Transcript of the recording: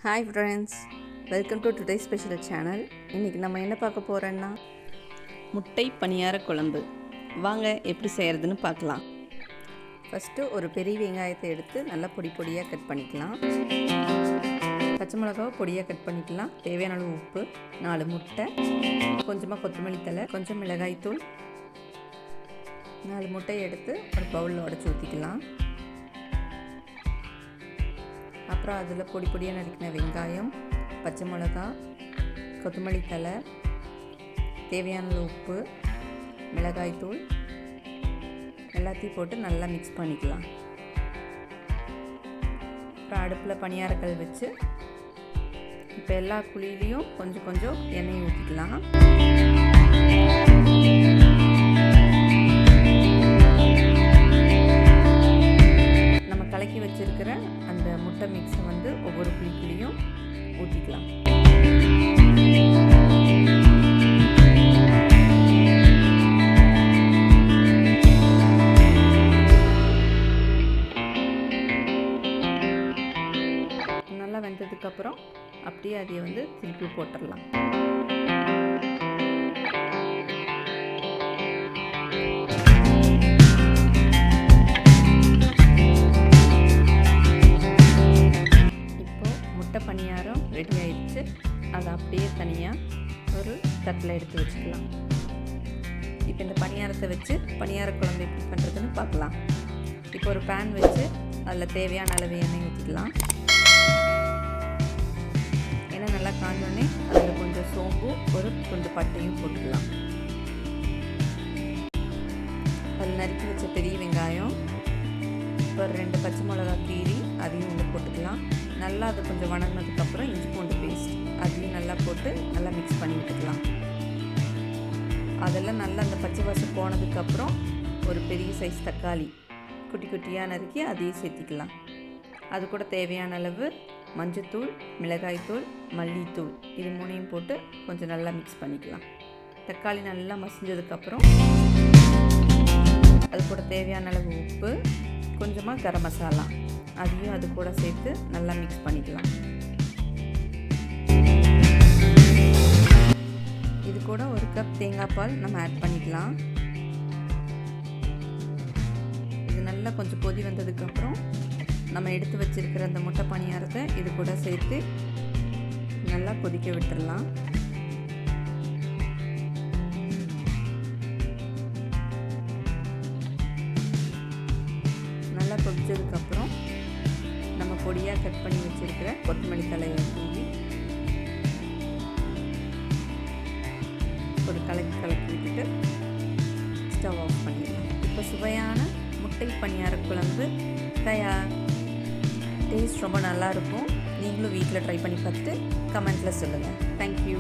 Hi friends, welcome to today special channel. இன்றைக்கி நம்ம என்ன பார்க்க போகிறோன்னா முட்டை பணியார குழம்பு. வாங்க எப்படி செய்கிறதுன்னு பார்க்கலாம். ஃபஸ்ட்டு ஒரு பெரிய வெங்காயத்தை எடுத்து நல்லா பொடி பொடியாக கட் பண்ணிக்கலாம். பச்சை மிளகாவை பொடியாக கட் பண்ணிக்கலாம். தேவையான அளவு உப்பு, 4 முட்டை, கொஞ்சமாக கொத்தமல்லி தழை, கொஞ்சம் மிளகாய்த்தூள். 4 முட்டையை எடுத்து ஒரு பவுலில் உடச்சி ஊற்றிக்கலாம். அப்புறம் அதில் பொடி பொடியாக நறுக்கின வெங்காயம், பச்சை மிளகா, கொத்தமல்லி தழை, தேவையான உப்பு, மிளகாய்த்தூள் எல்லாத்தையும் போட்டு நல்லா மிக்ஸ் பண்ணிக்கலாம். அப்புறம் அடுப்பில் பணியாரக்கல் வச்சு இப்போ எல்லா குழியிலையும் கொஞ்சம் கொஞ்சம் எண்ணெய் ஊற்றிக்கலாம். நம்ம கலக்கி வச்சுருக்கிற அந்த முட்டை மிக்ஸை வந்து ஒவ்வொரு குழிக்குழியும் ஊற்றிக்கலாம். நல்லா வெந்ததுக்கப்புறம் அப்படியே அதை வந்து திருப்பி போட்டுடலாம். முட்டை பணியாரம் ரெடி ஆயிடுச்சு. அதை அப்படியே தனியாக ஒரு தட்டில் எடுத்து வச்சுக்கலாம். இப்போ இந்த பணியாரத்தை வச்சு பணியார குழம்பு எப்படி பண்ணுறதுன்னு பார்க்கலாம். இப்போ ஒரு பேன் வச்சு அதில் தேவையான அளவு எண்ணெய் ஊற்றிக்கலாம். எண்ணெய் நல்லா காஞ்சோடனே அதில் கொஞ்சம் சோம்பு, ஒரு துண்டு பட்டையும் போட்டுக்கலாம். அதில் நறுக்கி வச்ச பெரிய வெங்காயம், ஒரு 2 பச்சை மிளகா கீரி அதையும் உள்ள போட்டுக்கலாம். நல்லா அது கொஞ்சம் வணங்கினதுக்கப்புறம் இஞ்சி பூண்டு பேஸ்ட் அதையும் நல்லா போட்டு நல்லா மிக்ஸ் பண்ணி விட்டுக்கலாம். அதெல்லாம் நல்லா அந்த பச்சை வாசம் போனதுக்கப்புறம் ஒரு பெரிய சைஸ் தக்காளி குட்டி குட்டியாக நறுக்கி அதையும் சேர்த்திக்கலாம். அது கூட தேவையான அளவு மஞ்சத்தூள், மிளகாய்த்தூள், மல்லித்தூள் இது 3ஐயும் போட்டு கொஞ்சம் நல்லா மிக்ஸ் பண்ணிக்கலாம். தக்காளி நல்லா மசிஞ்சதுக்கப்புறம் அது கூட தேவையான அளவு உப்பு, கொஞ்சமாக கரம் மசாலா அதையும் அது கூட சேர்த்து நல்லா மிக்ஸ் பண்ணிக்கலாம். இது கூட 1 கப் தேங்காய் பால் நம்ம ஆட் பண்ணிக்கலாம். இது நல்லா கொஞ்சம் கொதி வந்ததுக்கப்புறம் நம்ம எடுத்து வச்சிருக்கிற அந்த முட்டை பணியாரத்தை இது கூட சேர்த்து நல்லா கொதிக்க விட்டுடலாம். நல்லா கொதிச்சதுக்கப்புறம் நம்ம பொடியாக கட் பண்ணி வச்சுருக்கிற கொத்தமல்லி தலையை தூவி ஒரு கலக்கி விட்டுட்டு ஸ்டவ் ஆஃப் பண்ணிடலாம். இப்போ சுவையான முட்டை பணியார குழம்பு தயார். டேஸ்ட் ரொம்ப நல்லாயிருக்கும். நீங்களும் வீட்டில் ட்ரை பண்ணி பார்த்துட்டு கமெண்ட்டில் சொல்லுங்கள். தேங்க்யூ.